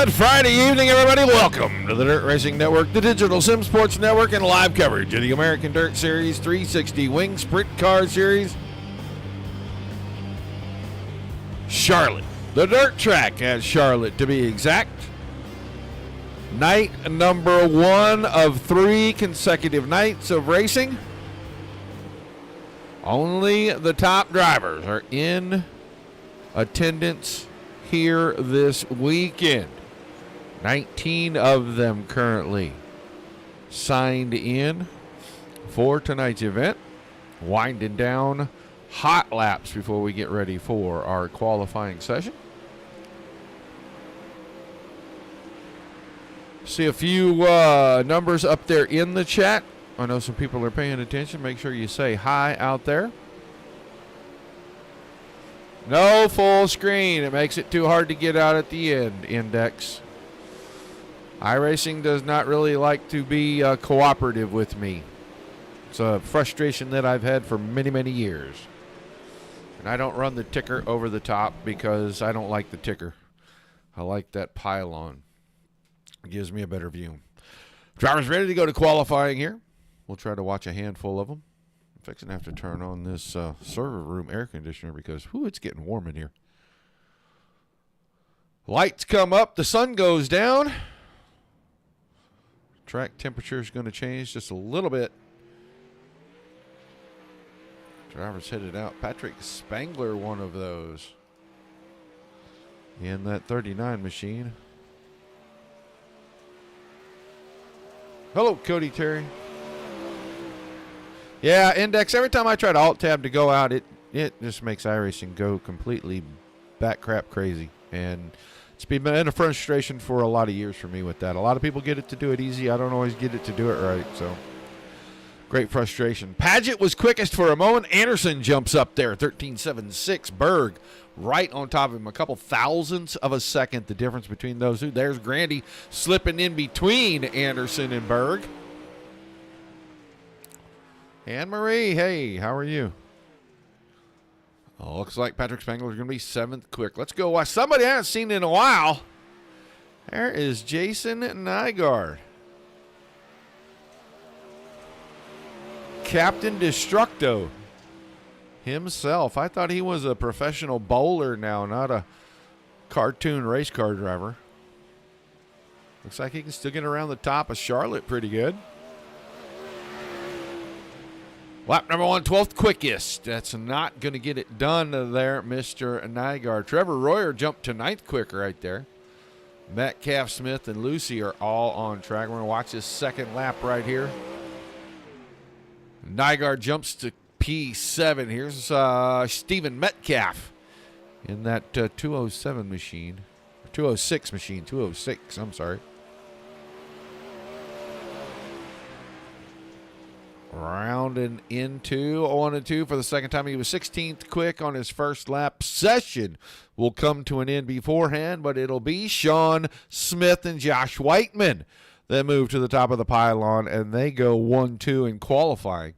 Good Friday evening, everybody. Welcome to the Dirt Racing Network, the Digital Sim Sports Network, and live coverage of the American Dirt Series 360 Wing Sprint Car Series. Charlotte, the dirt track at Charlotte to be exact. Night number 1 of 3 consecutive nights of racing. Only the top drivers are in attendance here this weekend. 19 of them currently signed in for tonight's event. Winding down hot laps before we get ready for our qualifying session. See a few numbers up there in the chat. I know some people are paying attention. Make sure you say hi out there. No full screen. It makes it too hard to get out at the end, Index. iRacing does not really like to be cooperative with me. It's a frustration that I've had for many, many years. And I don't run the ticker over the top because I don't like the ticker. I like that pylon. It gives me a better view. Drivers ready to go to qualifying here. We'll try to watch a handful of them. I'm fixing to have to turn on this server room air conditioner because, it's getting warm in here. Lights come up. The sun goes down. Track temperature is going to change just a little bit. Drivers headed out. Patrick Spangler, one of those. In that 39 machine. Hello, Cody Terry. Yeah, Index, every time I try to Alt-Tab to go out, it just makes iRacing go completely bat crap crazy. And it's been a frustration for a lot of years for me with that. A lot of people get it to do it easy. I don't always get it to do it right, so great frustration. Paget was quickest for a moment. Anderson jumps up there, 13.76. Berg right on top of him, a couple thousandths of a second, the difference between those two. There's Grandy slipping in between Anderson and Berg. Anne Marie, hey, how are you? Oh, looks like Patrick Spangler is going to be 7th quick. Let's go watch somebody I haven't seen in a while. There is Jason Nygaard. Captain Destructo himself. I thought he was a professional bowler now, not a cartoon race car driver. Looks like he can still get around the top of Charlotte pretty good. Lap number 1, 12th quickest. That's not going to get it done there, Mr. Nygaard. Trevor Royer jumped to 9th quick right there. Metcalf, Smith, and Lucy are all on track. We're going to watch this second lap right here. Nygaard jumps to P7. Here's Stephen Metcalf in that 207 machine. 206 machine. 206, I'm sorry. Rounding into 1 and 2 for the second time. He was 16th quick on his first lap. Session will come to an end beforehand, but it'll be Sean Smith and Josh Whiteman that move to the top of the pylon, and they go 1-2 in qualifying.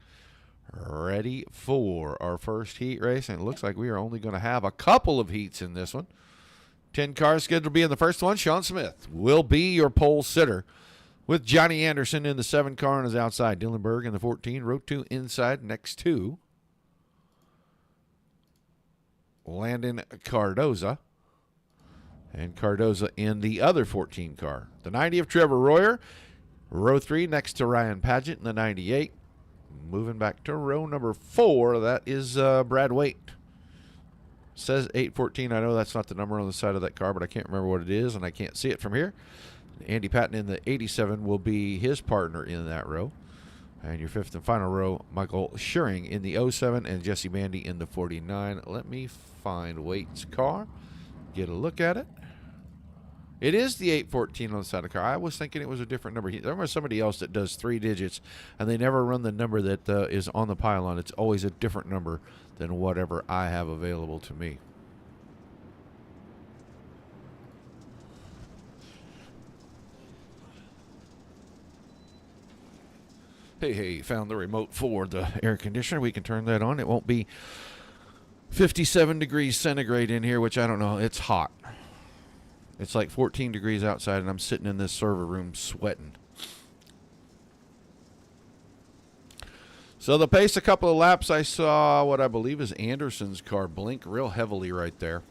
Ready for our first heat race, and it looks like we are only going to have a couple of heats in this one. 10 cars scheduled to be in the first one. Sean Smith will be your pole sitter, with Johnny Anderson in the 7 car on his outside. Dylan Berg in the 14. Row 2 inside next to Landon Cardoza. And Cardoza in the other 14 car. The 90 of Trevor Royer. Row 3 next to Ryan Paget in the 98. Moving back to row number 4. That is Brad Waite. Says 814. I know that's not the number on the side of that car, but I can't remember what it is, and I can't see it from here. Andy Patton in the 87 will be his partner in that row. And your 5th and final row, Michael Schuring in the 07 and Jesse Bandy in the 49. Let me find Waite's car, get a look at it. It is the 814 on the side of the car. I was thinking it was a different number. There was somebody else that does 3 digits, and they never run the number that is on the pylon. It's always a different number than whatever I have available to me. Hey, found the remote for the air conditioner. We can turn that on. It won't be 57 degrees centigrade in here, which I don't know. It's hot. It's like 14 degrees outside, and I'm sitting in this server room sweating. So the pace, a couple of laps, I saw what I believe is Anderson's car blink real heavily right there.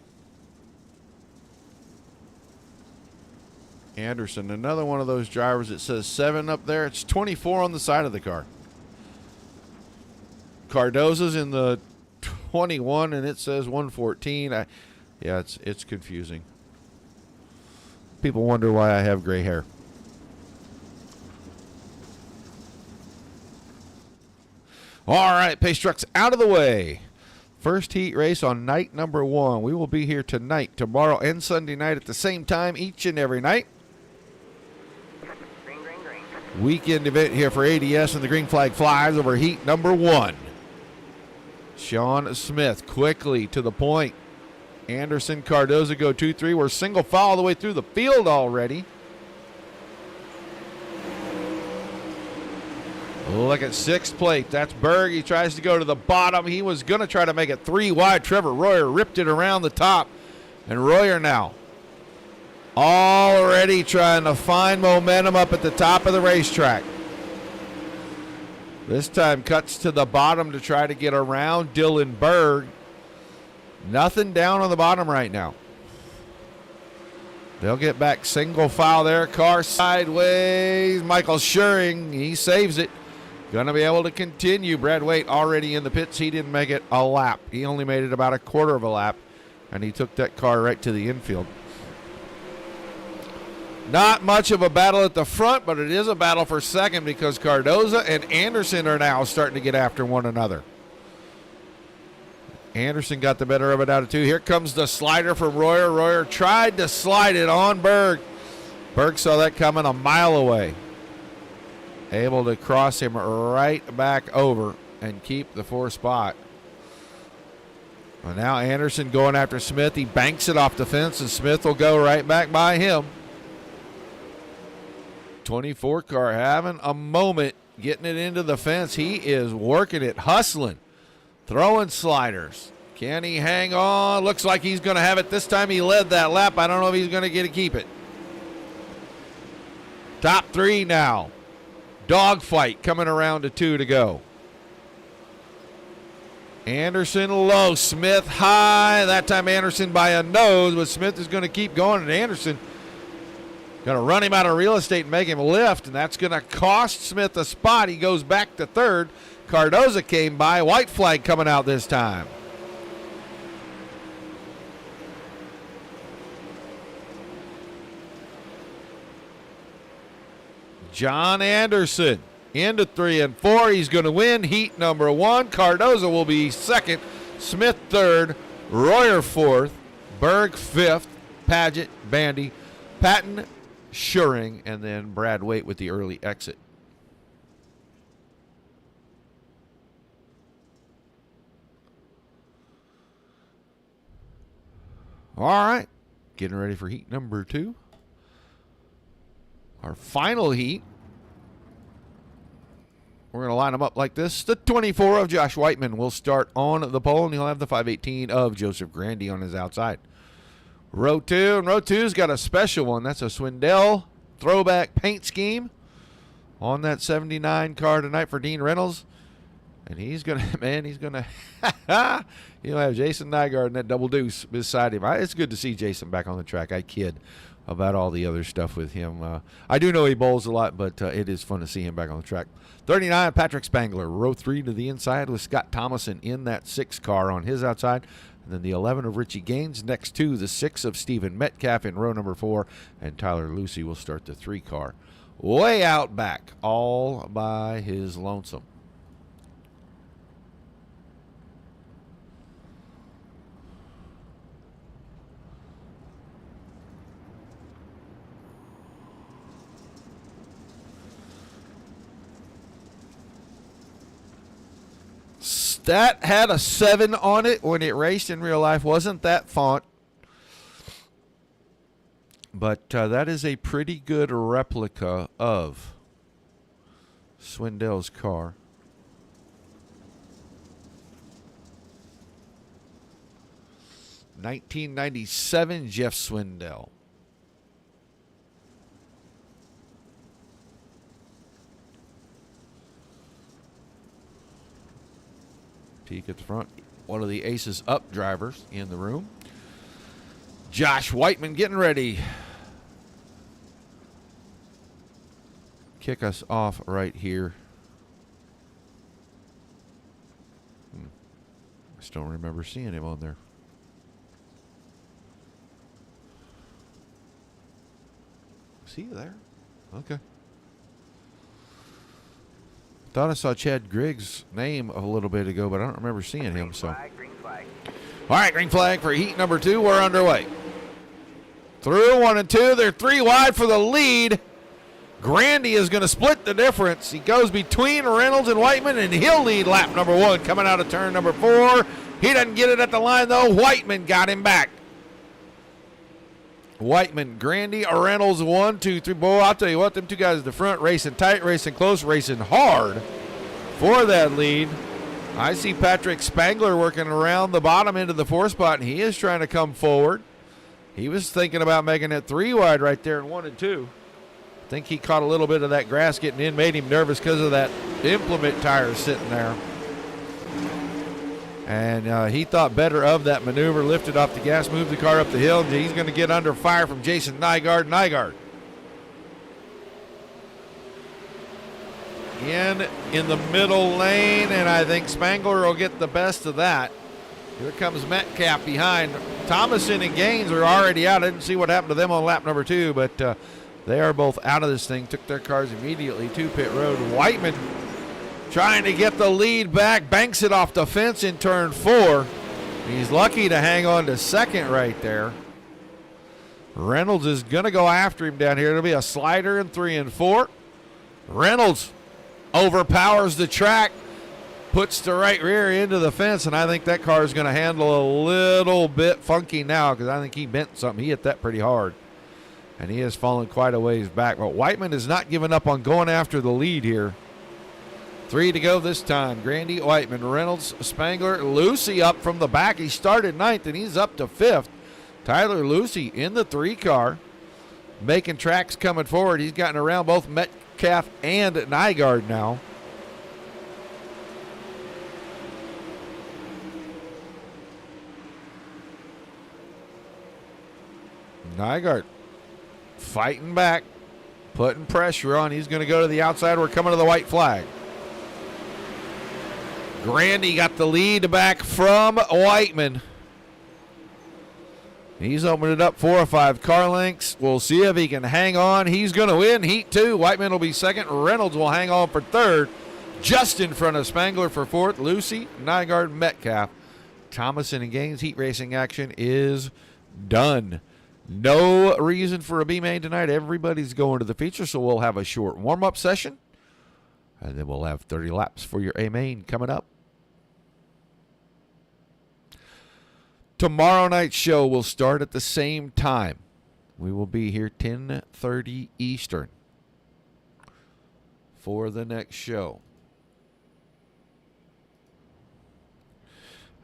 Anderson, another one of those drivers that says 7 up there. It's 24 on the side of the car. Cardoza's in the 21, and it says 114. Yeah, it's confusing. People wonder why I have gray hair. All right, pace trucks out of the way. First heat race on night number 1. We will be here tonight, tomorrow, and Sunday night at the same time each and every night. Weekend event here for ADS, and the green flag flies over heat number 1. Sean Smith quickly to the point. Anderson, Cardoza go 2-3. We're single file all the way through the field already. Look at 6th plate. That's Berg. He tries to go to the bottom. He was going to try to make it 3 wide. Trevor Royer ripped it around the top. And Royer now already trying to find momentum up at the top of the racetrack. This time cuts to the bottom to try to get around Dylan Berg. Nothing down on the bottom right now. They'll get back single file there. Car sideways. Michael Schuring, he saves it. Going to be able to continue. Brad Waite already in the pits. He didn't make it a lap. He only made it about a quarter of a lap, and he took that car right to the infield. Not much of a battle at the front, but it is a battle for second because Cardoza and Anderson are now starting to get after one another. Anderson got the better of it out of 2. Here comes the slider from Royer. Royer tried to slide it on Berg. Berg saw that coming a mile away. Able to cross him right back over and keep the 4th spot. Well, now Anderson going after Smith. He banks it off the fence, and Smith will go right back by him. 24 car having a moment getting it into the fence. He is working it, hustling, throwing sliders. Can he hang on? Looks like he's going to have it this time. He led that lap. I don't know if he's going to get to keep it. Top 3 now. Dogfight coming around to 2 to go. Anderson low, Smith high. That time Anderson by a nose, but Smith is going to keep going, and Anderson going to run him out of real estate and make him lift, and that's going to cost Smith a spot. He goes back to 3rd. Cardoza came by. White flag coming out this time. John Anderson into 3 and 4. He's going to win heat number 1. Cardoza will be 2nd. Smith 3rd. Royer 4th. Berg 5th. Paget, Bandy, Patton, Schuring, and then Brad Waite with the early exit. All right, getting ready for heat number 2. Our final heat. We're going to line them up like this. The 24 of Josh Whiteman will start on the pole, and he'll have the 518 of Joseph Grandy on his outside. Row 2, and Row 2's got a special one. That's a Swindell throwback paint scheme on that 79 car tonight for Dean Reynolds. And he's going to, man, he's going to, he'll have Jason Nygaard in that double deuce beside him. It's good to see Jason back on the track. I kid about all the other stuff with him. I do know he bowls a lot, but it is fun to see him back on the track. 39, Patrick Spangler. Row 3 to the inside with Scott Thomason in that 6 car on his outside. And then the 11 of Richie Gaines next to the 6 of Stephen Metcalf in row number 4. And Tyler Lucy will start the 3 car. Way out back, all by his lonesome. That had a 7 on it when it raced in real life. Wasn't that font. But that is a pretty good replica of Swindell's car. '97 Jeff Swindell. Peek at the front. One of the Aces Up drivers in the room. Josh Whiteman getting ready. Kick us off right here. I just don't remember seeing him on there. See you there? Okay. Thought I saw Chad Griggs' name a little bit ago, but I don't remember seeing him. Green flag. All right, green flag for heat number 2. We're underway. Through 1 and 2. They're 3 wide for the lead. Grandy is going to split the difference. He goes between Reynolds and Whiteman, and he'll lead lap number 1 coming out of turn number 4. He doesn't get it at the line, though. Whiteman got him back. Whiteman, Grandy, Reynolds, 1, 2, 3. Boy, I'll tell you what, them two guys at the front racing tight, racing close, racing hard for that lead. I see Patrick Spangler working around the bottom end of the 4 spot, and he is trying to come forward. He was thinking about making it 3 wide right there in 1 and 2. I think he caught a little bit of that grass getting in, made him nervous because of that implement tire sitting there. And he thought better of that maneuver, lifted off the gas, moved the car up the hill. He's going to get under fire from Jason Nygaard. Nygaard in the middle lane, and I think Spangler will get the best of that. Here comes Metcalf behind. Thomason and Gaines are already out. I didn't see what happened to them on lap number 2, but they are both out of this thing. Took their cars immediately to pit road. Whiteman trying to get the lead back, banks it off the fence in turn 4. He's lucky to hang on to second right there. Reynolds is going to go after him down here. It'll be a slider in 3 and 4. Reynolds overpowers the track, puts the right rear into the fence, and I think that car is going to handle a little bit funky now because I think he bent something. He hit that pretty hard, and he has fallen quite a ways back. But Whiteman is not giving up on going after the lead here. 3 to go this time. Grandy, Whiteman, Reynolds, Spangler, Lucy up from the back. He started 9th, and he's up to 5th. Tyler Lucy in the 3 car, making tracks coming forward. He's gotten around both Metcalf and Nygaard now. Nygaard fighting back, putting pressure on. He's going to go to the outside. We're coming to the white flag. Grandy got the lead back from Whiteman. He's opened it up 4 or 5 car lengths. We'll see if he can hang on. He's going to win heat 2. Whiteman will be second. Reynolds will hang on for third. Just in front of Spangler for fourth. Lucy, Nygaard, Metcalf. Thomason and Gaines heat racing action is done. No reason for a B main tonight. Everybody's going to the feature, so we'll have a short warm-up session. And then we'll have 30 laps for your A main coming up. Tomorrow night's show will start at the same time. We will be here 10:30 Eastern for the next show.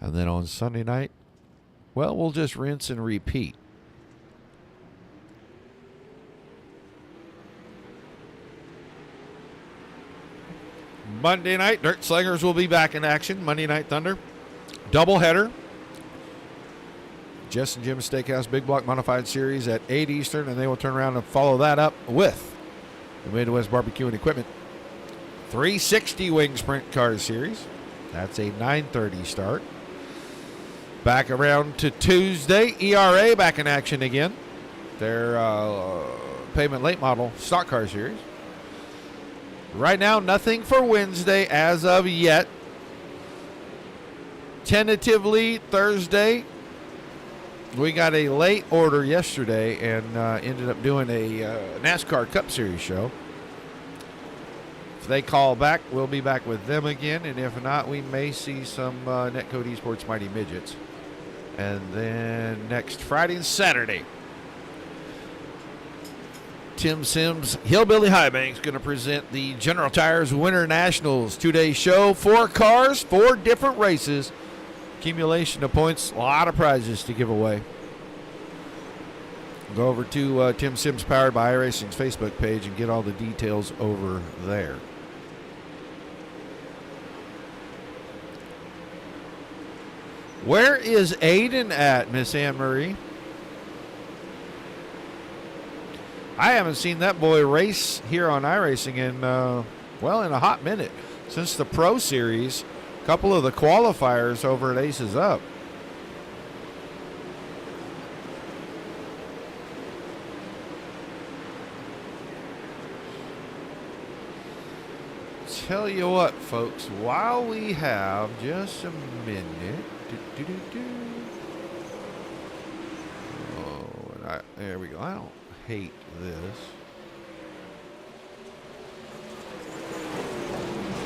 And then on Sunday night, well, we'll just rinse and repeat. Monday night, Dirt Slingers will be back in action. Monday Night Thunder. Doubleheader. Jess and Jim's Steakhouse Big Block Modified Series at 8 Eastern, and they will turn around and follow that up with the Midwest Barbecue and Equipment 360 Wing Sprint Car Series. That's a 9:30 start. Back around to Tuesday, ERA back in action again. Their pavement late model stock car series. Right now, nothing for Wednesday as of yet. Tentatively, Thursday, we got a late order yesterday and ended up doing a NASCAR Cup Series show. If they call back, we'll be back with them again. And if not, we may see some Netcode Esports Mighty Midgets. And then next Friday and Saturday, Tim Sims Hillbilly High Bank's going to present the General Tires Winter Nationals 2-day show. 4 cars, 4 different races. Accumulation of points, a lot of prizes to give away. Go over to Tim Sims Powered by iRacing's Facebook page and get all the details over there. Where is Aiden at, Miss Anne Marie? I haven't seen that boy race here on iRacing in, in a hot minute. Since the Pro Series, a couple of the qualifiers over at Aces Up. Tell you what, folks, while we have just a minute. Oh, there we go. I don't hate this.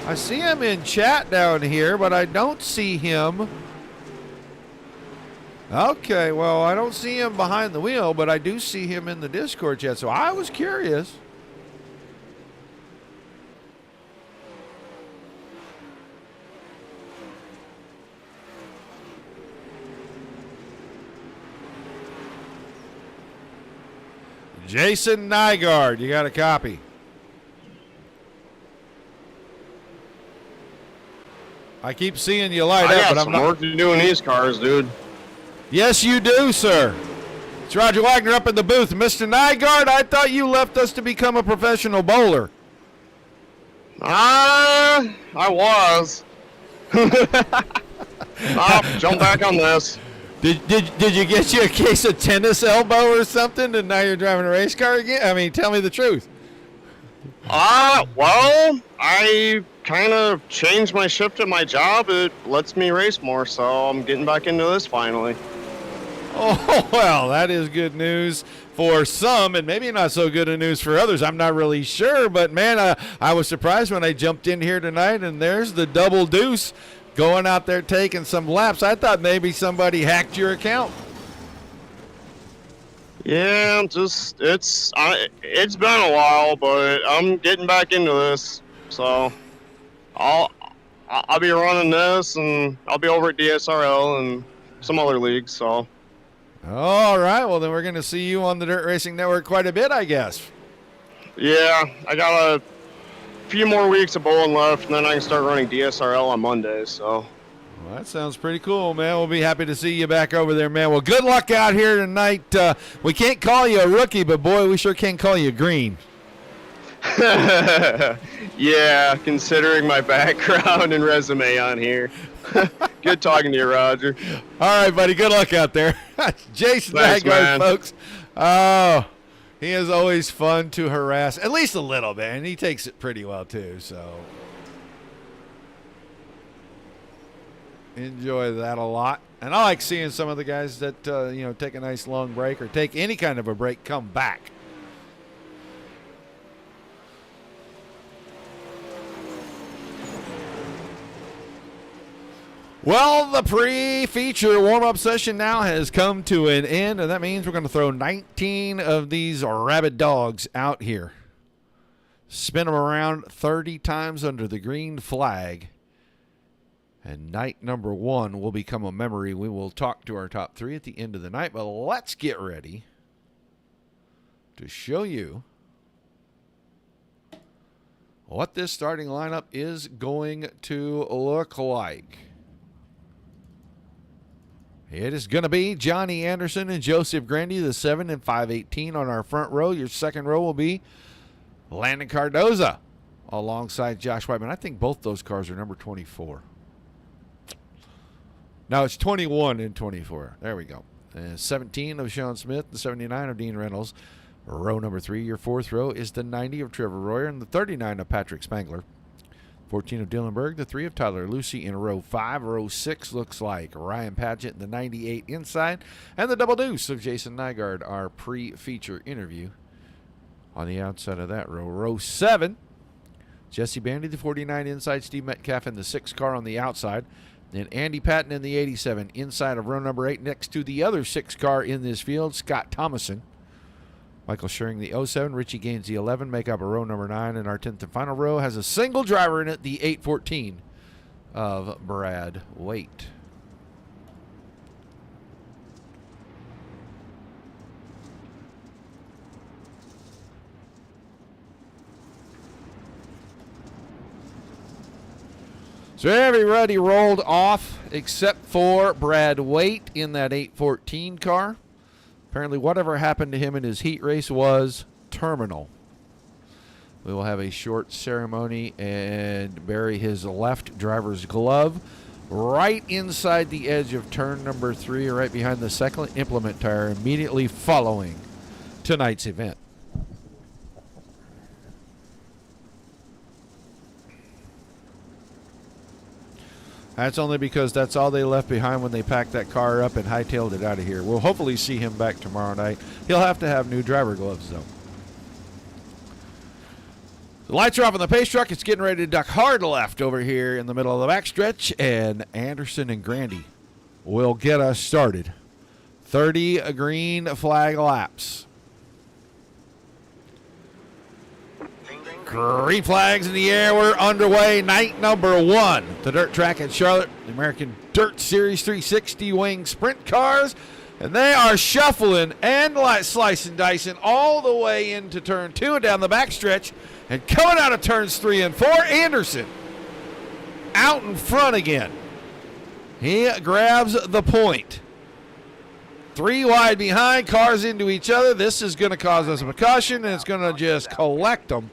I see him in chat down here, but I don't see him. Okay, well, I don't see him behind the wheel, but I do see him in the Discord chat, so I was curious. Jason Nygaard, you got a copy. I keep seeing you light up, but I'm not. Work to do in these cars, dude. Yes, you do, sir. It's Roger Wagner up in the booth. Mr. Nygaard, I thought you left us to become a professional bowler. I was. I'll jump back on this. Did you get you a case of tennis elbow or something, and now you're driving a race car again? I mean, tell me the truth. Well, I kind of changed my shift at my job. It lets me race more, so I'm getting back into this finally. Oh, well, that is good news for some, and maybe not so good news for others. I'm not really sure, but, man, I was surprised when I jumped in here tonight, and there's the double deuce going out there taking some laps. I thought maybe somebody hacked your account. Yeah, it's been a while, but I'm getting back into this. So I'll be running this, and I'll be over at DSRL and some other leagues. So all right, well then we're going to see you on the Dirt Racing Network quite a bit, I guess. Yeah, I got a few more weeks of bowling left, and then I can start running DSRL on Monday. So well, that sounds pretty cool, man. We'll be happy to see you back over there, man. Well, good luck out here tonight. We can't call you a rookie, but boy, we sure can call you green. Yeah, considering my background and resume on here. Good talking to you, Roger. All right, buddy. Good luck out there. Jason Nygaard, folks. Oh, he is always fun to harass, at least a little bit, and he takes it pretty well, too, so enjoy that a lot. And I like seeing some of the guys that, take a nice long break or take any kind of a break, come back. Well, the pre-feature warm-up session now has come to an end, and that means we're going to throw 19 of these rabid dogs out here. Spin them around 30 times under the green flag. And night number 1 will become a memory. We will talk to our top 3 at the end of the night, but let's get ready to show you what this starting lineup is going to look like. It is going to be Johnny Anderson and Joseph Grandy, the 7 and 518 on our front row. Your second row will be Landon Cardoza alongside Josh Whiteman. I think both those cars are number 24. No, it's 21 and 24. There we go. And 17 of Sean Smith, the 79 of Dean Reynolds. Row number 3, your fourth row, is the 90 of Trevor Royer and the 39 of Patrick Spangler. 14 of Dylan Berg, the 3 of Tyler Lucy in row 5. Row 6 looks like Ryan Paget, the 98 inside, and the double deuce of Jason Nygaard, our pre-feature interview on the outside of that row. Row 7, Jesse Bandy, the 49 inside, Steve Metcalf in the 6 car on the outside. Then Andy Patton in the 87 inside of row number 8 next to the other 6 car in this field, Scott Thomason. Michael Schering, the 07. Richie Gaines, the 11. Make up a row number 9. And our 10th and final row has a single driver in it, the 814 of Brad Waite. So everybody rolled off except for Brad Waite in that 814 car. Apparently, whatever happened to him in his heat race was terminal. We will have a short ceremony and bury his left driver's glove right inside the edge of turn number 3, right behind the second implement tire, immediately following tonight's event. That's only because that's all they left behind when they packed that car up and hightailed it out of here. We'll hopefully see him back tomorrow night. He'll have to have new driver gloves, though. The lights are off on the pace truck. It's getting ready to duck hard left over here in the middle of the backstretch, and Anderson and Grandy will get us started. 30 green flag laps. Green flags in the air. We're underway. Night number 1. The dirt track at Charlotte. The American Dirt Series 360 wing sprint cars. And they are shuffling and slicing and dicing all the way into turn 2 and down the backstretch. And coming out of turns 3 and 4, Anderson out in front again. He grabs the point. 3 wide behind, cars into each other. This is going to cause us a caution, and it's going to just collect them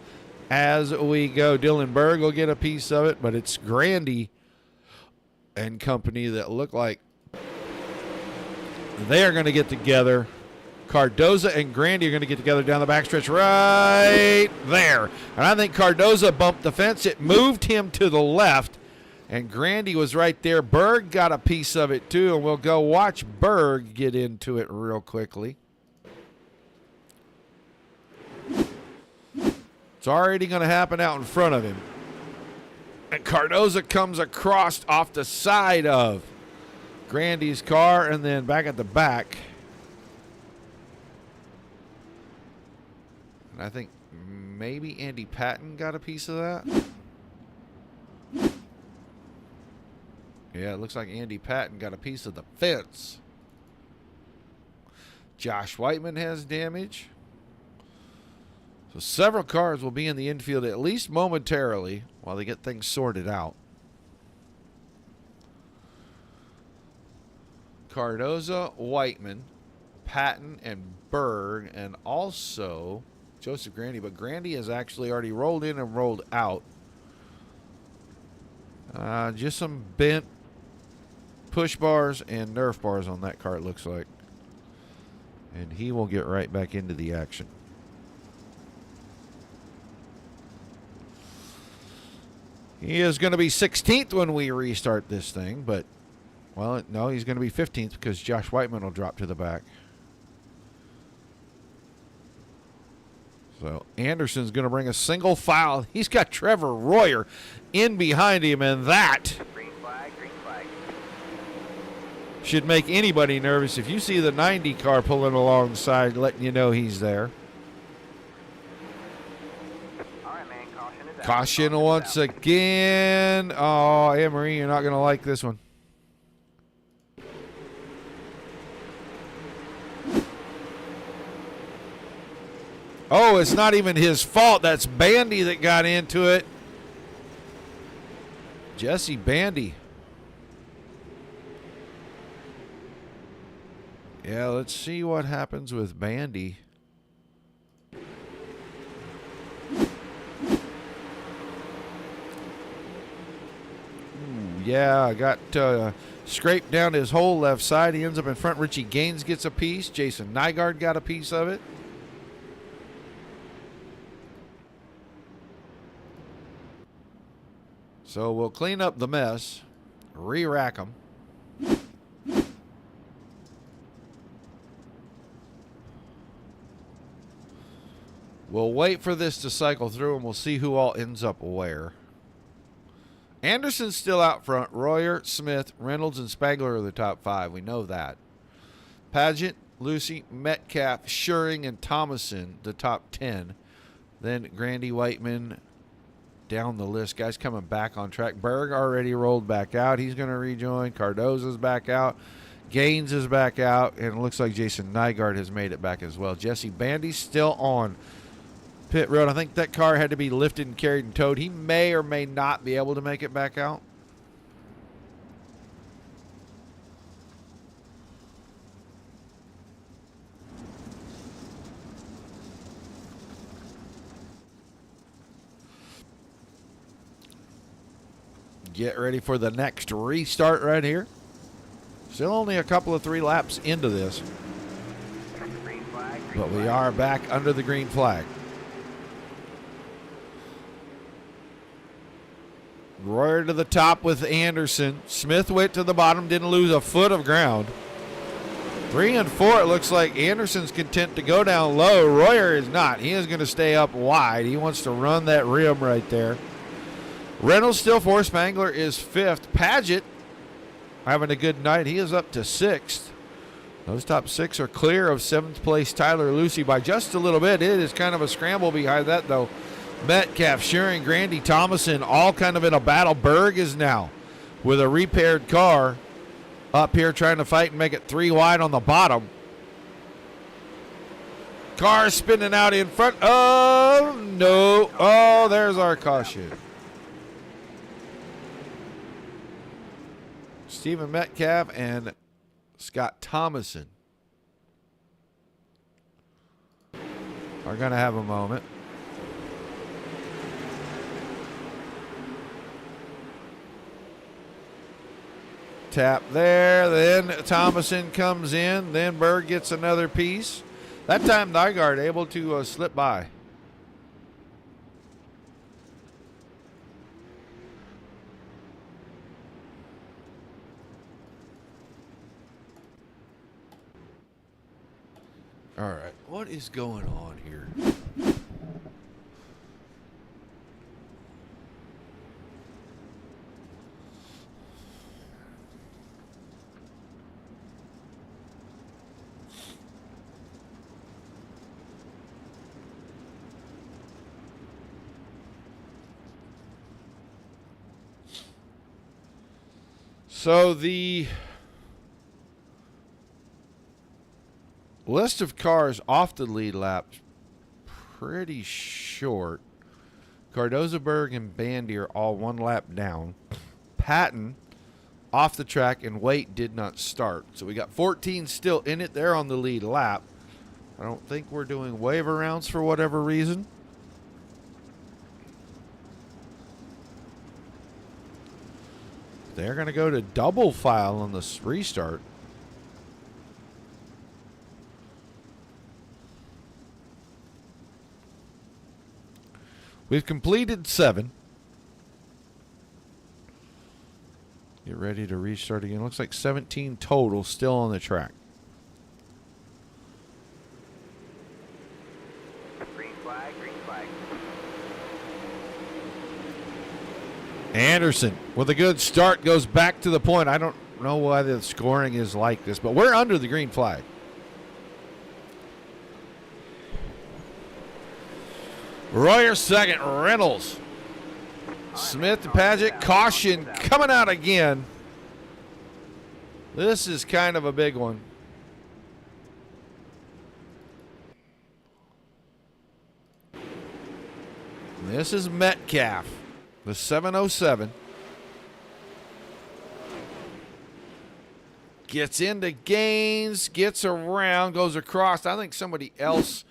as we go. Dylan Berg will get a piece of it, but it's Grandy and company that look like they are going to get together. Cardoza and Grandy are going to get together down the backstretch right there. And I think Cardoza bumped the fence. It moved him to the left, and Grandy was right there. Berg got a piece of it too, and we'll go watch Berg get into it real quickly. It's already going to happen out in front of him. And Cardoza comes across off the side of Grandy's car and then back at the back. And I think maybe Andy Patton got a piece of that. Yeah, it looks like Andy Patton got a piece of the fence. Josh Whiteman has damage. So several cars will be in the infield at least momentarily while they get things sorted out. Cardoza, Whiteman, Patton, and Berg, and also Joseph Grandy. But Grandy has actually already rolled in and rolled out. Just some bent push bars and Nerf bars on that car, it looks like. And he will get right back into the action. He is going to be 16th when we restart this thing, but, well, no, he's going to be 15th because Josh Whiteman will drop to the back. So Anderson's going to bring a single file. He's got Trevor Royer in behind him, and that Green flag, green flag. should make anybody nervous. If you see the 90 car pulling alongside, letting you know he's there. All right, man, caution is out. Caution once again. Oh, Anne-Marie, you're not going to like this one. Oh, it's not even his fault. That's Bandy that got into it. Jesse Bandy. Yeah, let's see what happens with Bandy. Yeah, I got scraped down his whole left side. He ends up in front. Richie Gaines gets a piece. Jason Nygaard got a piece of it. So we'll clean up the mess, re-rack them. We'll wait for this to cycle through, and we'll see who all ends up where. Anderson's still out front. Royer, Smith, Reynolds, and Spangler are the top 5. We know that. Pageant, Lucy, Metcalf, Schuring, and Thomason, the top 10. Then Grandy, Whiteman, down the list. Guys coming back on track. Berg already rolled back out. He's going to rejoin. Cardoza's back out. Gaines is back out. And it looks like Jason Nygaard has made it back as well. Jesse Bandy's still on pit road. I think that car had to be lifted and carried and towed. He may or may not be able to make it back out. Get ready for the next restart right here. Still only a couple of 3 laps into this, Green flag. Green but we flag. are back under the green flag. Royer to the top with Anderson. Smith went to the bottom, didn't lose a foot of ground. 3 and 4, it looks like Anderson's content to go down low. Royer is not. He is going to stay up wide. He wants to run that rim right there. Reynolds still 4th. Spangler is 5th. Paget having a good night. He is up to 6th. Those top 6 are clear of 7th place Tyler Lucy by just a little bit. It is kind of a scramble behind that, though. Metcalf, Shearing, Grandy, Thomason, all kind of in a battle. Berg is now with a repaired car up here trying to fight and make it 3 wide on the bottom. Car spinning out in front. Oh, no. Oh, there's our caution. Stephen Metcalf and Scott Thomason are going to have a moment. Tap there, then Thomason comes in, then Berg gets another piece. That time Nygaard able to slip by. All right, what is going on here? So the list of cars off the lead lap pretty short. Cardoza, Berg, and Bandy are all 1 lap down. Patton off the track and Waite did not start. So we got 14 still in it there on the lead lap. I don't think we're doing waiver rounds for whatever reason. They're going to go to double file on this restart. We've completed 7. Get ready to restart again. Looks like 17 total still on the track. Green flag. Green flag. Anderson with a good start goes back to the point. I don't know why the scoring is like this, but we're under the green flag. Royer second, Reynolds. Smith to Paget, caution coming out again. This is kind of a big one. This is Metcalf, the 707. Gets into Gaines, gets around, goes across. I think somebody else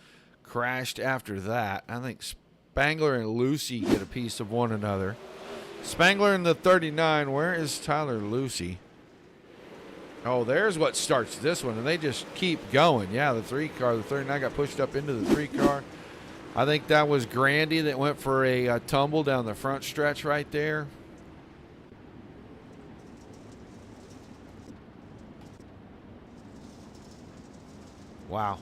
crashed after that. I think Spangler and Lucy get a piece of one another. Spangler in the 39. Where is Tyler Lucy? Oh, there's what starts this one, and they just keep going. Yeah, the 3 car, the 39 got pushed up into the 3 car. I think that was Grandy that went for a tumble down the front stretch right there. Wow.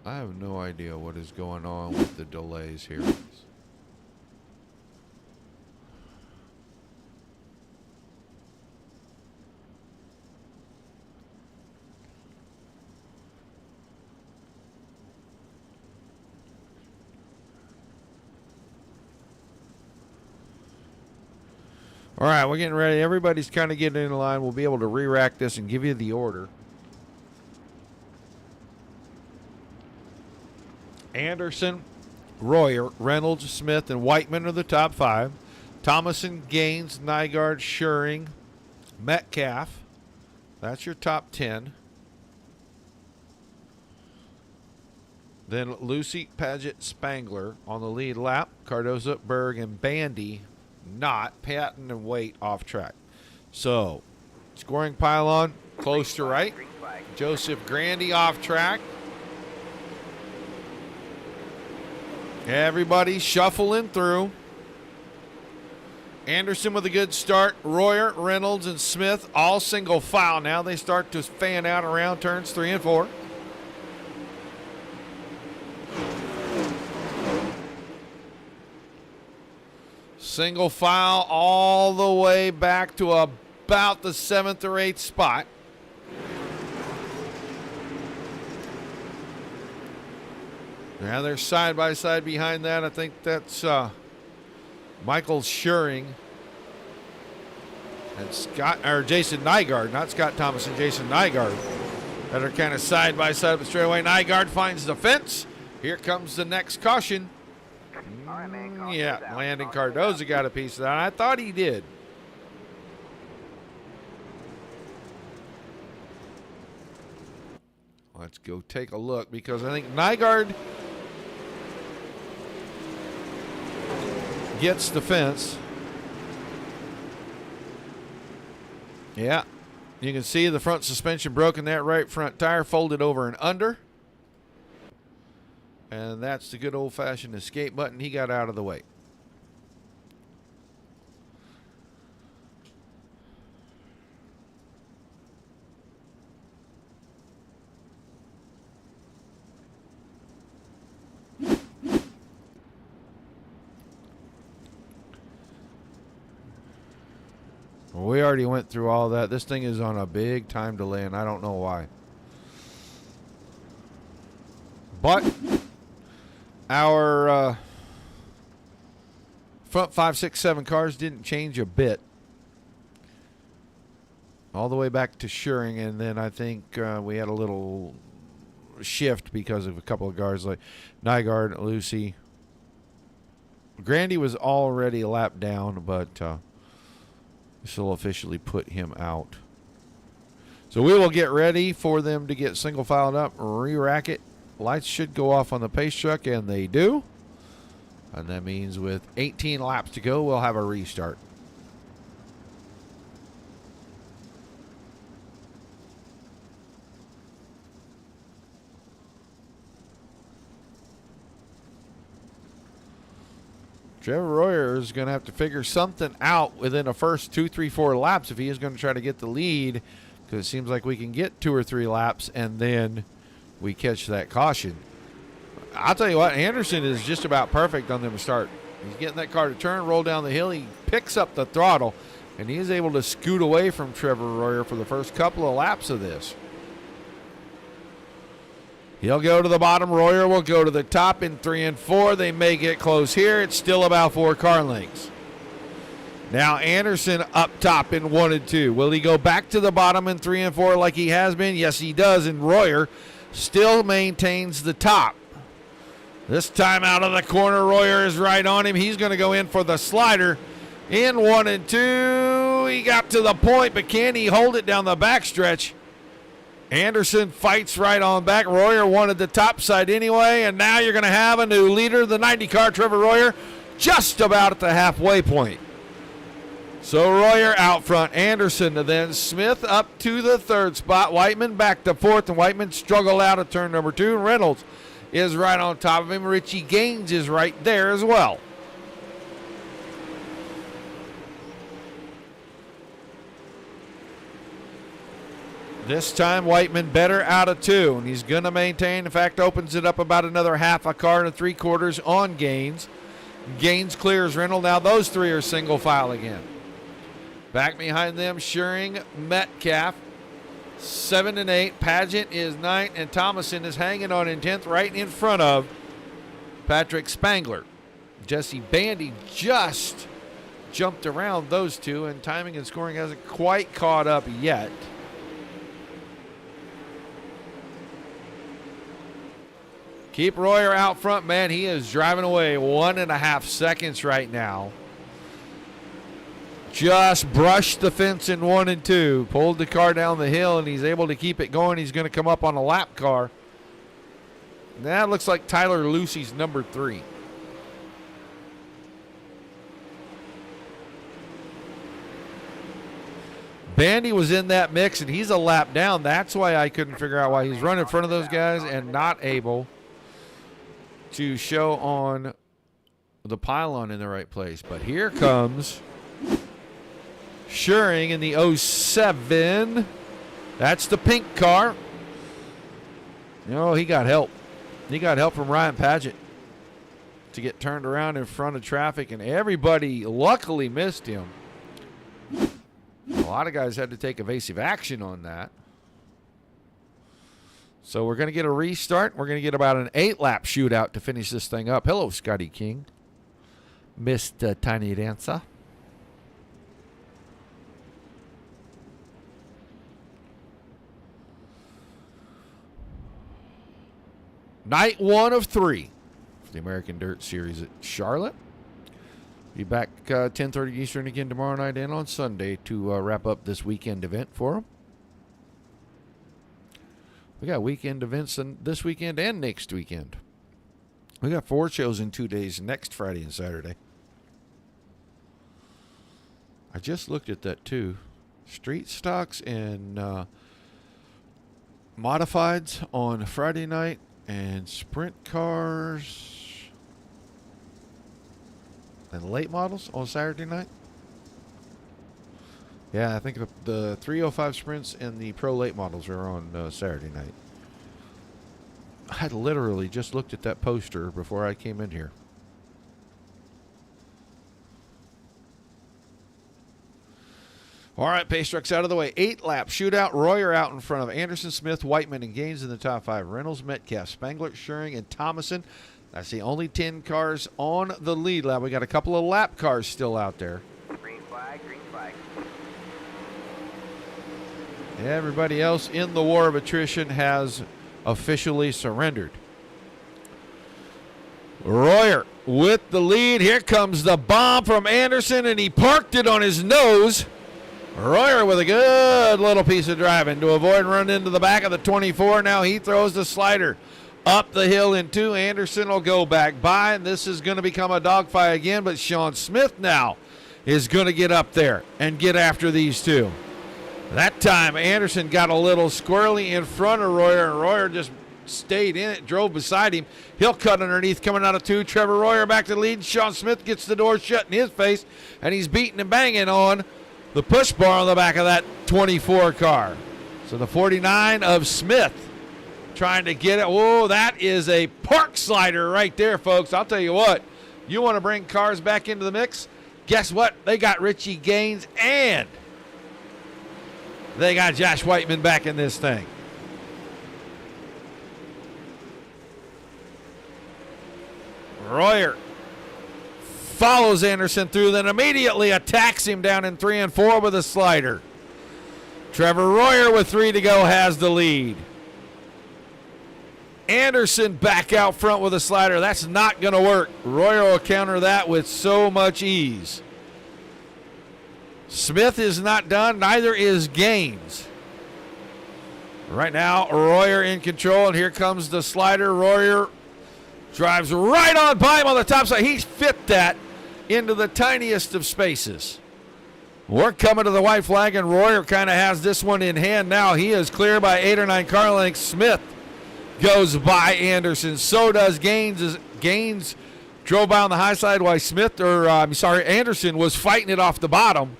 I have no idea what is going on with the delays here. All right, we're getting ready. Everybody's kind of getting in line. We'll be able to re-rack this and give you the order. Anderson, Royer, Reynolds, Smith, and Whiteman are the top 5. Thomason, Gaines, Nygaard, Shearing, Metcalf. That's your top 10. Then Lucy, Paget, Spangler on the lead lap. Cardoza, Berg, and Bandy not. Patton and Waite off track. So, scoring pylon close to right. Green flag. Joseph Grandy off track. Everybody shuffling through. Anderson with a good start. Royer, Reynolds, and Smith all single file. Now they start to fan out around turns 3 and 4. Single file all the way back to about the 7th or 8th spot. Now they're side by side behind that. I think that's Michael Schuring and Jason Nygaard, not Scott Thomas and Jason Nygaard, that are kind of side by side up the straightaway. Nygaard finds the fence. Here comes the next caution. All right, man. Caution is Yeah, out. Landon Caution is Cardoza got a piece of that. I thought he did. Let's go take a look because I think Nygaard gets the fence. Yeah, you can see the front suspension broken. That right front tire folded over and under. And that's the good old-fashioned escape button. He got out of the way. We already went through all that. This thing is on a big time delay, and I don't know why. But our front 5, 6, 7 cars didn't change a bit. All the way back to Schuring, and then I think we had a little shift because of a couple of cars like Nygaard, Lucy. Grandy was already a lap down, but this will officially put him out. So we will get ready for them to get single filed up, re-rack it. Lights should go off on the pace truck, and they do. And that means with 18 laps to go, we'll have a restart. Trevor Royer is going to have to figure something out within the first 2, 3, 4 laps if he is going to try to get the lead, because it seems like we can get 2 or 3 laps and then we catch that caution. I'll tell you what, Anderson is just about perfect on them to start. He's getting that car to turn, roll down the hill. He picks up the throttle, and he is able to scoot away from Trevor Royer for the first couple of laps of this. He'll go to the bottom. Royer will go to the top in 3 and 4. They may get close here. It's still about 4 car lengths. Now Anderson up top in 1 and 2. Will he go back to the bottom in 3 and 4 like he has been? Yes, he does. And Royer still maintains the top. This time out of the corner, Royer is right on him. He's going to go in for the slider in 1 and 2. He got to the point, but can he hold it down the backstretch? Anderson fights right on back. Royer wanted the top side anyway, and now you're going to have a new leader, the 90 car, Trevor Royer, just about at the halfway point. So Royer out front, Anderson to then Smith up to the 3rd spot, Whiteman back to 4th, and Whiteman struggled out of turn number 2. Reynolds is right on top of him. Richie Gaines is right there as well. This time, Whiteman better out of 2, and he's going to maintain. In fact, opens it up about another half a car and 3/4 on Gaines. Gaines clears Reynolds. Now those 3 are single file again. Back behind them, Schuring, Metcalf, 7 and 8. Paget is 9th, and Thomason is hanging on in 10th, right in front of Patrick Spangler. Jesse Bandy just jumped around those 2, and timing and scoring hasn't quite caught up yet. Keep Royer out front, man. He is driving away 1.5 seconds right now. Just brushed the fence in 1 and 2. Pulled the car down the hill, and he's able to keep it going. He's going to come up on a lap car. That looks like Tyler Lucy's number 3. Bandy was in that mix, and he's a lap down. That's why I couldn't figure out why he's running in front of those guys and not able to show on the pylon in the right place. But here comes Schuring in the 07. That's the pink car. You know, he got help. He got help from Ryan Paget to get turned around in front of traffic, and everybody luckily missed him. A lot of guys had to take evasive action on that. So we're going to get a restart. We're going to get about an 8-lap shootout to finish this thing up. Hello, Scotty King. Mr. Tiny Dancer. Night 1 of 3 for the American Dirt Series at Charlotte. Be back 10:30 Eastern again tomorrow night and on Sunday to wrap up this weekend event for them. We got weekend events this weekend and next weekend. We got 4 shows in 2 days, next Friday and Saturday. I just looked at that too. Street stocks and modifieds on Friday night, and sprint cars and late models on Saturday night. Yeah, I think the 305 sprints and the pro late models are on Saturday night. I literally just looked at that poster before I came in here. All right, pace trucks out of the way. 8-lap shootout. Royer out in front of Anderson, Smith, Whiteman, and Gaines in the top 5. Reynolds, Metcalf, Spangler, Schuring, and Thomason. That's the only 10 cars on the lead lap. We got a couple of lap cars still out there. Green flag, green flag. Everybody else in the war of attrition has officially surrendered. Royer with the lead. Here comes the bomb from Anderson, and he parked it on his nose. Royer with a good little piece of driving to avoid running into the back of the 24. Now he throws the slider up the hill in 2. Anderson will go back by, and this is going to become a dogfight again, but Sean Smith now is going to get up there and get after these two. That time Anderson got a little squirrely in front of Royer, and Royer just stayed in it, drove beside him. He'll cut underneath coming out of 2. Trevor Royer back to the lead. Sean Smith gets the door shut in his face, and he's beating and banging on the push bar on the back of that 24 car. So the 49 of Smith trying to get it. Whoa, that is a park slider right there, folks. I'll tell you what, you want to bring cars back into the mix? Guess what? They got Richie Gaines and they got Josh Whiteman back in this thing. Royer follows Anderson through, then immediately attacks him down in 3 and 4 with a slider. Trevor Royer with 3 to go has the lead. Anderson back out front with a slider. That's not going to work. Royer will counter that with so much ease. Smith is not done. Neither is Gaines. Right now, Royer in control, and here comes the slider. Royer drives right on by him on the top side. He's fit that into the tiniest of spaces. We're coming to the white flag, and Royer kind of has this one in hand now. He is clear by 8 or 9 car lengths. Smith goes by Anderson. So does Gaines. Gaines drove by on the high side while Anderson was fighting it off the bottom.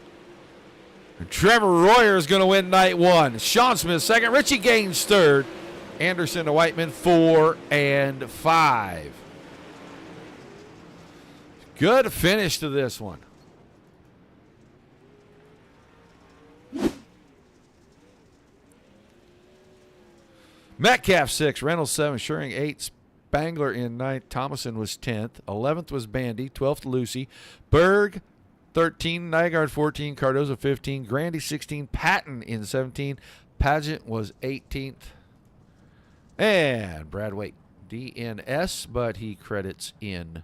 And Trevor Royer is going to win night 1. Sean Smith second. Richie Gaines third. Anderson to Whiteman 4 and 5. Good finish to this one. Metcalf 6, Reynolds 7, Schuring 8, Spangler in 9th, Thomason was 10th, 11th was Bandy, 12th Lucy, Berg 13, Nygaard 14, Cardozo 15, Grandy 16, Patton in 17, Paget was 18th, and Brad Wake DNS, but he credits in.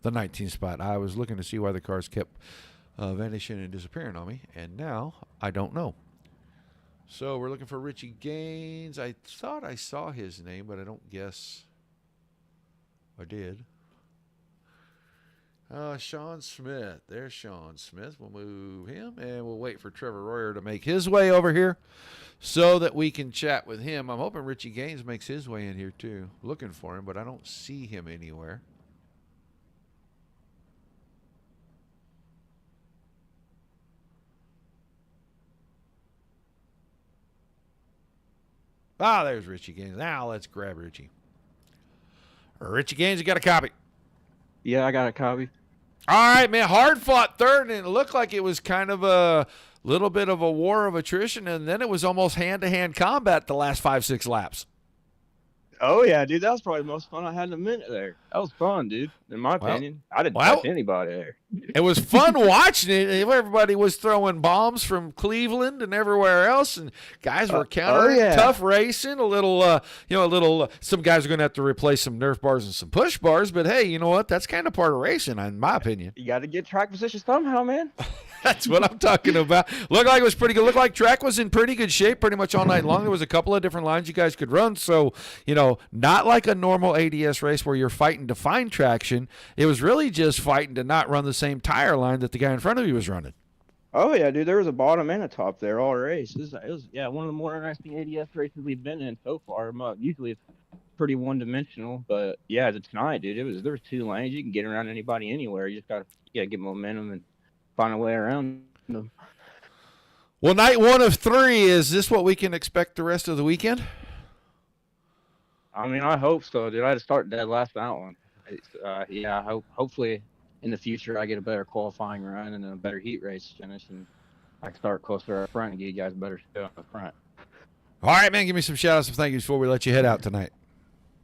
The 19th spot. I was looking to see why the cars kept vanishing and disappearing on me. And now I don't know. So we're looking for Richie Gaines. I thought I saw his name, but I don't guess I did. Sean Smith. There's Sean Smith. We'll move him, and we'll wait for Trevor Royer to make his way over here so that we can chat with him. I'm hoping Richie Gaines makes his way in here too. Looking for him, but I don't see him anywhere. There's Richie Gaines. Now let's grab Richie. Richie Gaines, you got a copy? Yeah, I got a copy. All right, man. Hard fought third, and it looked like it was kind of a little bit of a war of attrition, and then it was almost hand-to-hand combat the last 5-6 laps. Oh, yeah, dude. That was probably the most fun I had in a minute there. That was fun, dude. In my opinion. I didn't touch anybody there. It was fun watching it. Everybody was throwing bombs from Cleveland and everywhere else, and guys were countering, tough racing, a little, some guys are going to have to replace some Nerf bars and some push bars, but hey, you know what? That's kind of part of racing, in my opinion. You got to get track position somehow, man. That's what I'm talking about. Looked like it was pretty good. Looked like track was in pretty good shape pretty much all night long. There was a couple of different lines you guys could run. So, not like a normal ADS race where you're fighting to find traction. It was really just fighting to not run the same tire line that the guy in front of you was running. Oh, yeah, dude. There was a bottom and a top there all race. It was one of the more interesting ADS races we've been in so far. Usually it's pretty one-dimensional, but, yeah, tonight, dude, there was 2 lanes. You can get around anybody anywhere. You just got to get momentum and find a way around them. Well, night 1 of 3, is this what we can expect the rest of the weekend? I mean, I hope so, dude. I had to start dead last that one. Hopefully in the future I get a better qualifying run and a better heat race finish, and I can start closer up front and get you guys a better show up front. All right, man. Give me some shout-outs and thank yous before we let you head out tonight.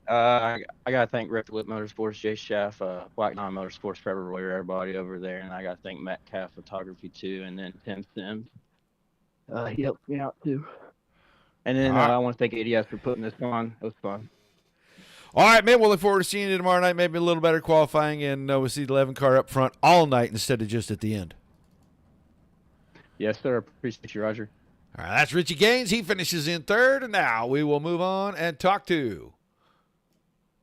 I got to thank Rick Whip Motorsports, Jay Schaff, Black Knight Motorsports, Trevor Royer, everybody over there. And I got to thank Metcalf Photography, too, and then Tim Sims. He helped me out, too. And then I want to thank ADS for putting this on. It was fun. All right, man. We'll look forward to seeing you tomorrow night. Maybe a little better qualifying, and we'll see the 11 car up front all night instead of just at the end. Yes, sir. Appreciate you, Roger. All right, that's Richie Gaines. He finishes in third, and now we will move on and talk to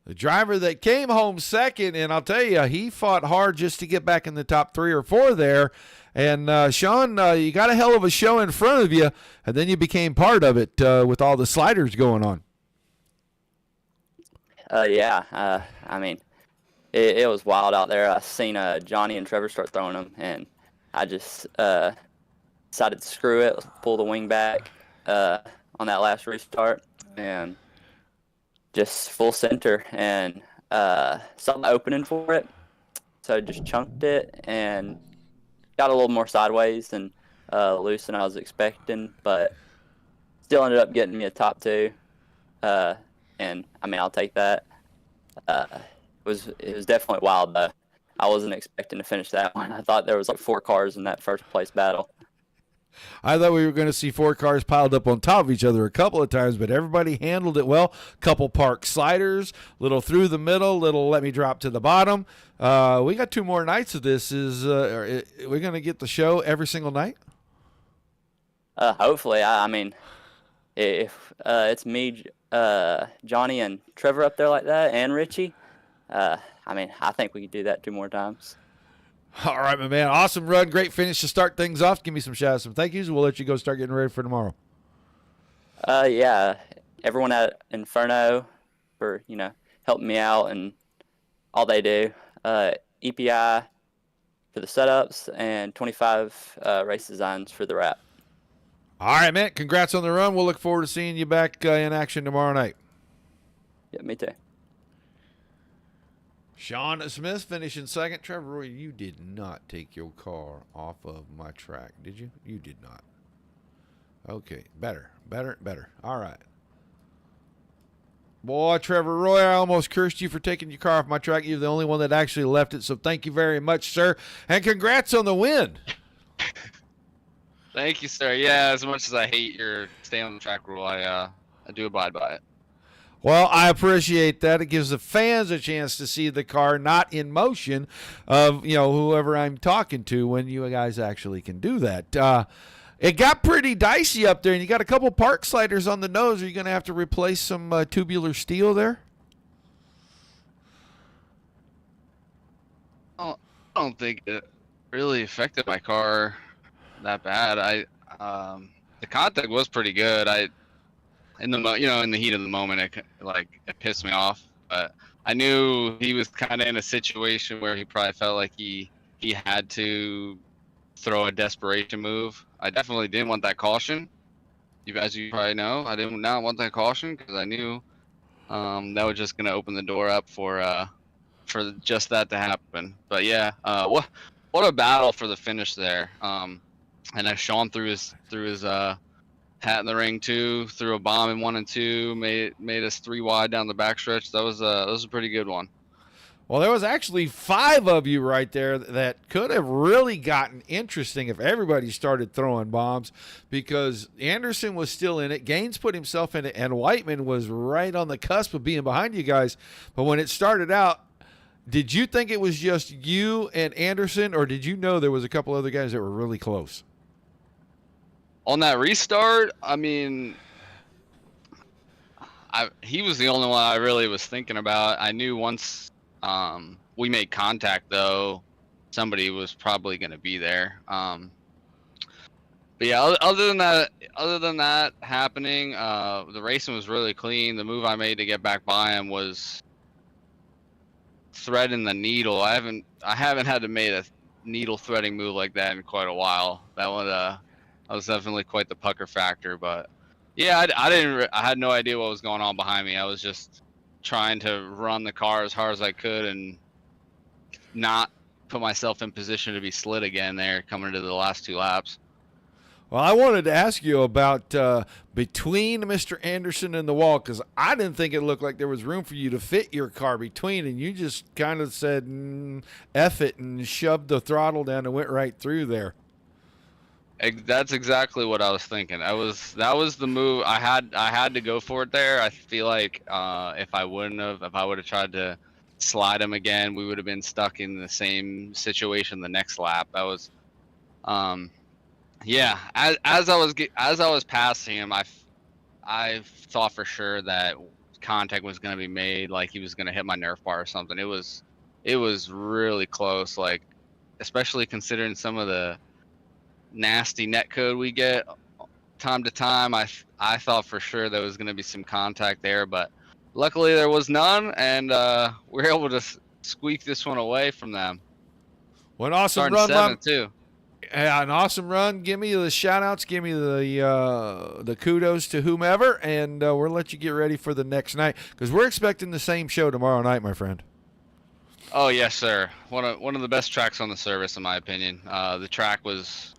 the driver that came home second, and I'll tell you, he fought hard just to get back in the top 3 or 4 there. And, Sean, you got a hell of a show in front of you, and then you became part of it with all the sliders going on. I mean, it was wild out there. I seen Johnny and Trevor start throwing them, and I just decided to screw it, pull the wing back on that last restart, and just full center, and saw the opening for it, so just chunked it and got a little more sideways and loose than I was expecting, but still ended up getting me a top 2. And I mean, I'll take that. It was definitely wild though. I wasn't expecting to finish that one. I thought there was like 4 cars in that first place battle. I thought we were going to see 4 cars piled up on top of each other a couple of times, but everybody handled it well. Couple park sliders, little through the middle, little let me drop to the bottom. We got 2 more nights of this. We're going to get the show every single night? Hopefully. I mean, if it's me, Johnny, and Trevor up there like that, and Richie, I mean, I think we could do that 2 more times. All right, my man. Awesome run. Great finish to start things off. Give me some shout-outs, some thank yous. We'll let you go start getting ready for tomorrow. Everyone at Inferno for, helping me out and all they do. EPI for the setups and 25 race designs for the wrap. All right, man. Congrats on the run. We'll look forward to seeing you back in action tomorrow night. Yeah, me too. Sean Smith finishing second. Trevor Roy, you did not take your car off of my track, did you? You did not. Okay, better. All right. Boy, Trevor Roy, I almost cursed you for taking your car off my track. You're the only one that actually left it, so thank you very much, sir. And congrats on the win. Thank you, sir. Yeah, as much as I hate your stay on the track rule, I do abide by it. Well, I appreciate that. It gives the fans a chance to see the car not in motion of, whoever I'm talking to when you guys actually can do that. It got pretty dicey up there, and you got a couple park sliders on the nose. Are you going to have to replace some tubular steel there? I don't think it really affected my car that bad. The contact was pretty good. In the heat of the moment, it pissed me off. But I knew he was kind of in a situation where he probably felt like he had to throw a desperation move. I definitely didn't want that caution. As you probably know, I did not want that caution because I knew that was just gonna open the door up for just that to happen. But yeah, what a battle for the finish there. And Sean threw his hat in the ring too, threw a bomb in 1 and 2, made us 3 wide down the backstretch. That was a pretty good one. Well, there was actually 5 of you right there that could have really gotten interesting if everybody started throwing bombs, because Anderson was still in it, Gaines put himself in it, and Whiteman was right on the cusp of being behind you guys. But when it started out, did you think it was just you and Anderson, or did you know there was a couple other guys that were really close? On that restart, I mean, he was the only one I really was thinking about. I knew once we made contact, though, somebody was probably going to be there. But yeah, other than that happening, the racing was really clean. The move I made to get back by him was threading the needle. I haven't had to make a needle threading move like that in quite a while. That was definitely quite the pucker factor. But yeah, I had no idea what was going on behind me. I was just trying to run the car as hard as I could and not put myself in position to be slid again there coming into the last 2 laps. Well, I wanted to ask you about between Mr. Anderson and the wall, because I didn't think it looked like there was room for you to fit your car between, and you just kind of said, F it, and shoved the throttle down and went right through there. That's exactly what I was thinking. That was the move. I had to go for it there. I feel like if I would have tried to slide him again, we would have been stuck in the same situation the next lap. That was, yeah. As I was passing him, I thought for sure that contact was going to be made, like he was going to hit my Nerf bar or something. It was really close, like especially considering some of the nasty net code we get time to time. I thought for sure there was going to be some contact there, but luckily there was none, and we were able to squeak this one away from them. Well, an awesome Starting run, 7th too. Yeah, an awesome run. Give me the shout outs, give me the kudos to whomever, and we'll let you get ready for the next night, because we're expecting the same show tomorrow night, my friend. Oh yes, sir. One of the best tracks on the service, in my opinion. The track was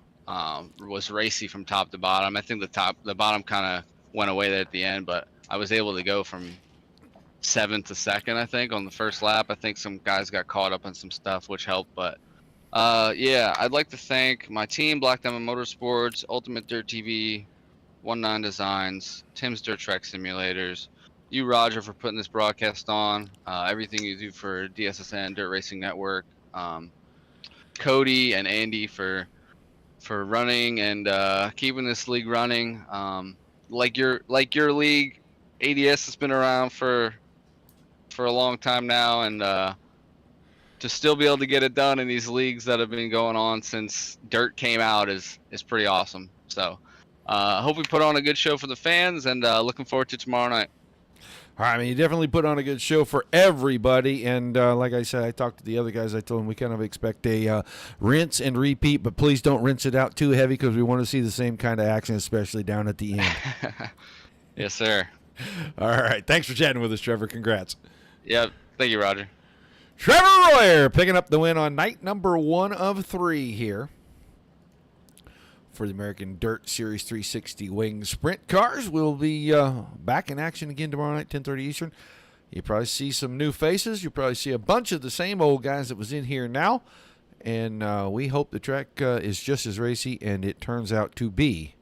racy from top to bottom. I think the bottom kind of went away there at the end, but I was able to go from 7th to 2nd, I think, on the first lap. I think some guys got caught up on some stuff, which helped. But yeah, I'd like to thank my team, Black Diamond Motorsports, Ultimate Dirt TV, 19 Designs, Tim's Dirt Track Simulators, you, Roger, for putting this broadcast on, everything you do for DSSN, Dirt Racing Network, Cody and Andy for running and keeping this league running. Like your league, ADS has been around for a long time now, and to still be able to get it done in these leagues that have been going on since Dirt came out is pretty awesome. So I hope we put on a good show for the fans, and looking forward to tomorrow night. All right, I mean, you definitely put on a good show for everybody, and like I said, I talked to the other guys. I told them we kind of expect a rinse and repeat, but please don't rinse it out too heavy, because we want to see the same kind of action, especially down at the end. Yes, sir. All right, thanks for chatting with us, Trevor. Congrats. Yep. Thank you, Roger. Trevor Royer picking up the win on night number 1 of 3 here for the American Dirt Series 360 Wing Sprint cars. We'll be back in action again tomorrow night, 10:30 Eastern. You'll probably see some new faces. You'll probably see a bunch of the same old guys that was in here now. And we hope the track is just as racy, and it turns out to be.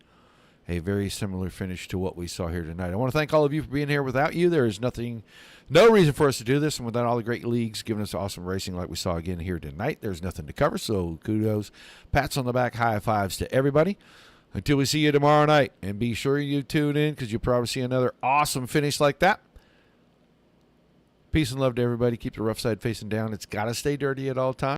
a very similar finish to what we saw here tonight. I want to thank all of you for being here. Without you, there is no reason for us to do this. And without all the great leagues giving us awesome racing like we saw again here tonight, there's nothing to cover. So kudos, pats on the back, high fives to everybody. Until we see you tomorrow night. And be sure you tune in because you'll probably see another awesome finish like that. Peace and love to everybody. Keep the rough side facing down. It's got to stay dirty at all times.